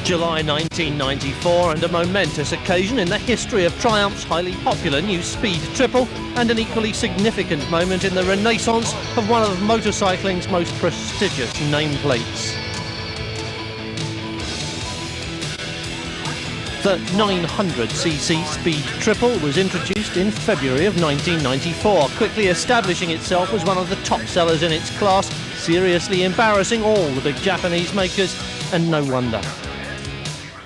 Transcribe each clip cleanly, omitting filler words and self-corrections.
July 1994, and a momentous occasion in the history of Triumph's highly popular new Speed Triple, and an equally significant moment in the renaissance of one of motorcycling's most prestigious nameplates. The 900cc Speed Triple was introduced in February of 1994, quickly establishing itself as one of the top sellers in its class, seriously embarrassing all the big Japanese makers, and no wonder.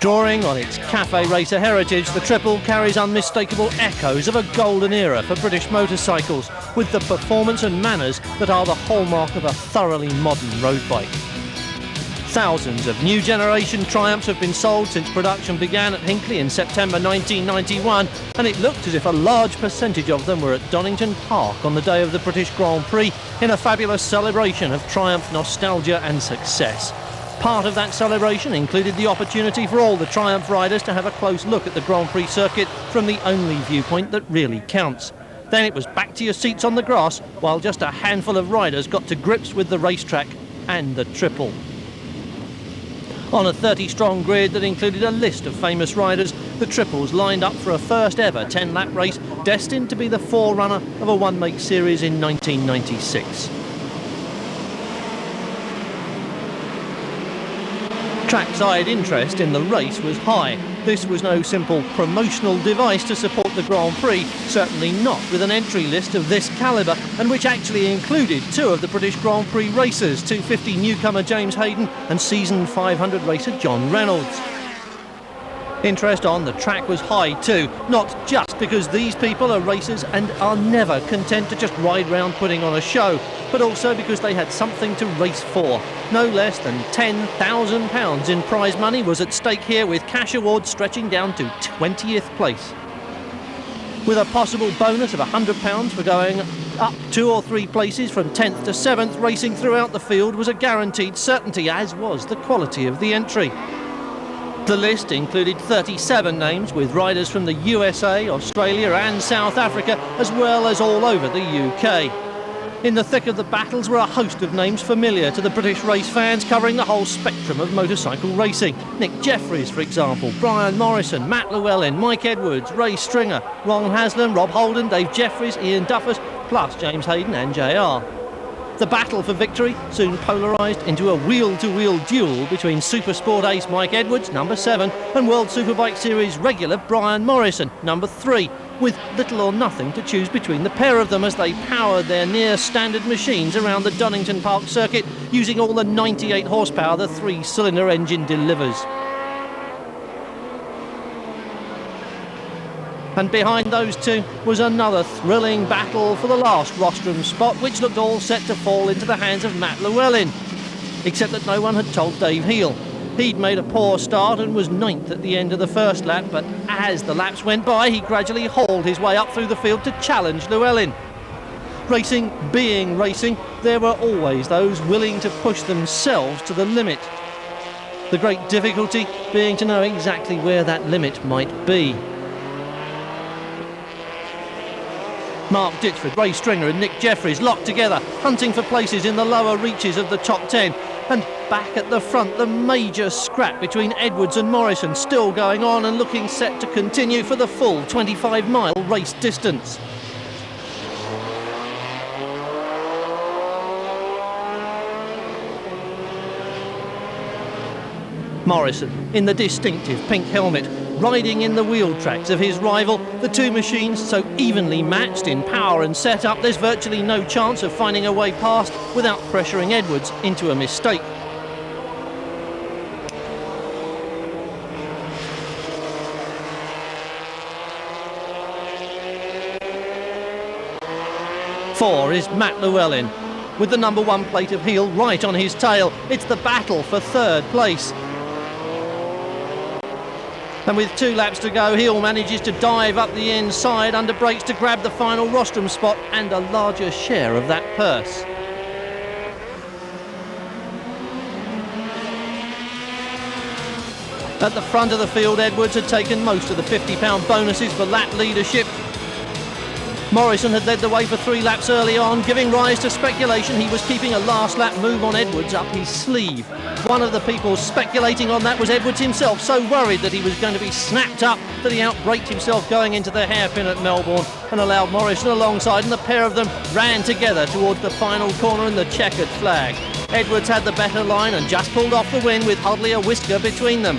Drawing on its cafe racer heritage, the Triple carries unmistakable echoes of a golden era for British motorcycles, with the performance and manners that are the hallmark of a thoroughly modern road bike. Thousands of new generation Triumphs have been sold since production began at Hinckley in September 1991, and it looked as if a large percentage of them were at Donington Park on the day of the British Grand Prix, in a fabulous celebration of Triumph nostalgia and success. Part of that celebration included the opportunity for all the Triumph riders to have a close look at the Grand Prix circuit from the only viewpoint that really counts. Then it was back to your seats on the grass, while just a handful of riders got to grips with the racetrack and the Triple. On a 30-strong grid that included a list of famous riders, the Triples lined up for a first ever 10-lap race, destined to be the forerunner of a one-make series in 1996. Trackside interest in the race was high. This was no simple promotional device to support the Grand Prix, certainly not with an entry list of this calibre, and which actually included two of the British Grand Prix racers, 250 newcomer James Hayden and seasoned 500 racer John Reynolds. Interest on the track was high too, not just because these people are racers and are never content to just ride round putting on a show, but also because they had something to race for. No less than £10,000 in prize money was at stake here, with cash awards stretching down to 20th place. With a possible bonus of £100 for going up 2 or 3 places from 10th to 7th, racing throughout the field was a guaranteed certainty, as was the quality of the entry. The list included 37 names, with riders from the USA, Australia and South Africa, as well as all over the UK. In the thick of the battles were a host of names familiar to the British race fans, covering the whole spectrum of motorcycle racing. Nick Jeffries, for example, Brian Morrison, Matt Llewellyn, Mike Edwards, Ray Stringer, Ron Haslam, Rob Holden, Dave Jeffries, Ian Duffus, plus James Hayden and JR. The battle for victory soon polarised into a wheel-to-wheel duel between Supersport ace Mike Edwards, number 7, and World Superbike Series regular Brian Morrison, number 3, with little or nothing to choose between the pair of them as they powered their near-standard machines around the Donington Park circuit, using all the 98 horsepower the 3-cylinder engine delivers. And behind those two was another thrilling battle for the last rostrum spot, which looked all set to fall into the hands of Matt Llewellyn. Except that no one had told Dave Heel. He'd made a poor start and was 9th at the end of the first lap, but as the laps went by, he gradually hauled his way up through the field to challenge Llewellyn. Racing being racing, there were always those willing to push themselves to the limit. The great difficulty being to know exactly where that limit might be. Mark Ditchford, Ray Stringer and Nick Jeffries locked together, hunting for places in the lower reaches of the top 10. And back at the front, the major scrap between Edwards and Morrison still going on and looking set to continue for the full 25-mile race distance. Morrison, in the distinctive pink helmet, riding in the wheel tracks of his rival, the two machines so evenly matched in power and setup, there's virtually no chance of finding a way past without pressuring Edwards into a mistake. Four is Matt Llewellyn, with the number 1 plate of Heel right on his tail. It's the battle for 3rd place. And with 2 laps to go, Heel manages to dive up the inside under brakes to grab the final rostrum spot and a larger share of that purse. At the front of the field, Edwards had taken most of the £50 bonuses for lap leadership. Morrison had led the way for 3 laps early on, giving rise to speculation he was keeping a last lap move on Edwards up his sleeve. One of the people speculating on that was Edwards himself, so worried that he was going to be snapped up that he outbraked himself going into the hairpin at Melbourne and allowed Morrison alongside, and the pair of them ran together towards the final corner in the checkered flag. Edwards had the better line and just pulled off the win with hardly a whisker between them.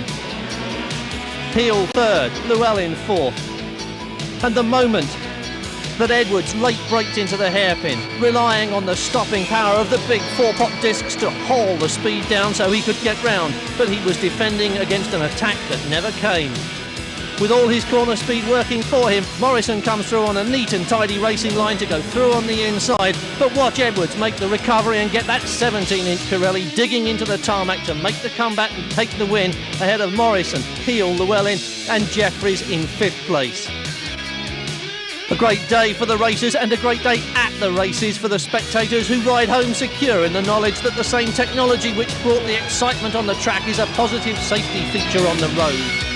Heel third, Llewellyn fourth. And the moment that Edwards late braked into the hairpin, relying on the stopping power of the big 4-pot discs to haul the speed down so he could get round, but he was defending against an attack that never came. With all his corner speed working for him, Morrison comes through on a neat and tidy racing line to go through on the inside, but watch Edwards make the recovery and get that 17-inch Pirelli digging into the tarmac to make the comeback and take the win ahead of Morrison, Heel, Llewellyn and Jeffries in 5th place. A great day for the racers and a great day at the races for the spectators who ride home secure in the knowledge that the same technology which brought the excitement on the track is a positive safety feature on the road.